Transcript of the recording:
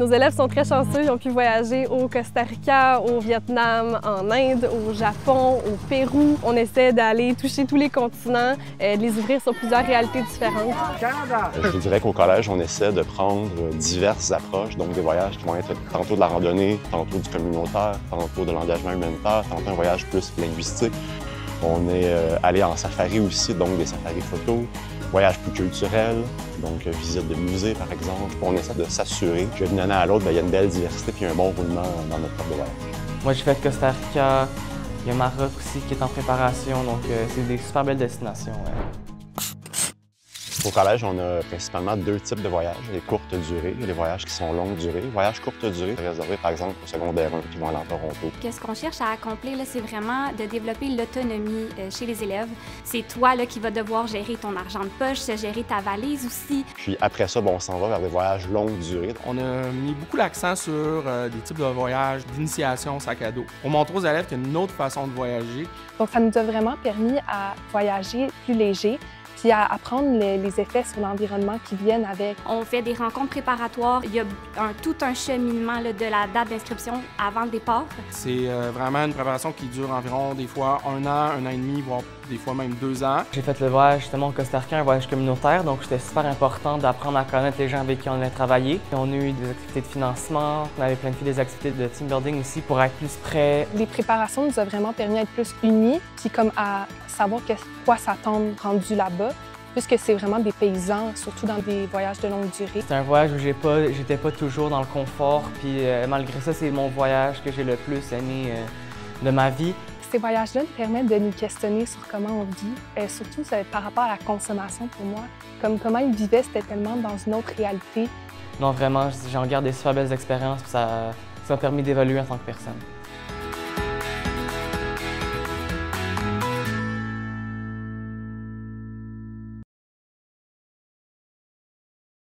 Nos élèves sont très chanceux, ils ont pu voyager au Costa Rica, au Vietnam, en Inde, au Japon, au Pérou. On essaie d'aller toucher tous les continents, de les ouvrir sur plusieurs réalités différentes. Je dirais qu'au collège, on essaie de prendre diverses approches, donc des voyages qui vont être tantôt de la randonnée, tantôt du communautaire, tantôt de l'engagement humanitaire, tantôt un voyage plus linguistique. On est allé en safari aussi, donc des safaris photos, voyages plus culturels, donc visite de musées par exemple. On essaie de s'assurer que d'une année à l'autre, il y a une belle diversité et un bon roulement dans notre offre de voyage. Moi, j'ai fait Costa Rica, il y a Maroc aussi qui est en préparation, donc c'est des super belles destinations. Ouais. Au collège, on a principalement deux types de voyages, les courtes durées et les voyages qui sont longue durée. Les voyages courte durée, réservés par exemple aux secondaires 1 qui vont aller en Toronto. Ce qu'on cherche à accomplir, c'est vraiment de développer l'autonomie chez les élèves. C'est toi qui vas devoir gérer ton argent de poche, gérer ta valise aussi. Puis après ça, on s'en va vers des voyages longue durée. On a mis beaucoup l'accent sur des types de voyages d'initiation sac à dos. On montre aux élèves qu'il y a une autre façon de voyager. Donc ça nous a vraiment permis à voyager plus léger, puis à apprendre les effets sur l'environnement qui viennent avec. On fait des rencontres préparatoires. Il y a tout un cheminement de la date d'inscription avant le départ. C'est vraiment une préparation qui dure environ des fois un an et demi, voire des fois même 2 ans. J'ai fait le voyage justement au Costa Rica, un voyage communautaire, donc c'était super important d'apprendre à connaître les gens avec qui on allait travailler. Et on a eu des activités de financement, on avait planifié des activités de team building aussi pour être plus près. Les préparations nous ont vraiment permis d'être plus unis, puis comme à savoir quoi s'attendre rendu là-bas, puisque c'est vraiment des paysans, surtout dans des voyages de longue durée. C'est un voyage où j'étais pas toujours dans le confort, puis malgré ça, c'est mon voyage que j'ai le plus aimé de ma vie. Ces voyages-là nous permettent de nous questionner sur comment on vit, surtout par rapport à la consommation pour moi. Comme comment ils vivaient, c'était tellement dans une autre réalité. Non, vraiment, j'en garde des super belles expériences, puis ça m'a permis d'évoluer en tant que personne.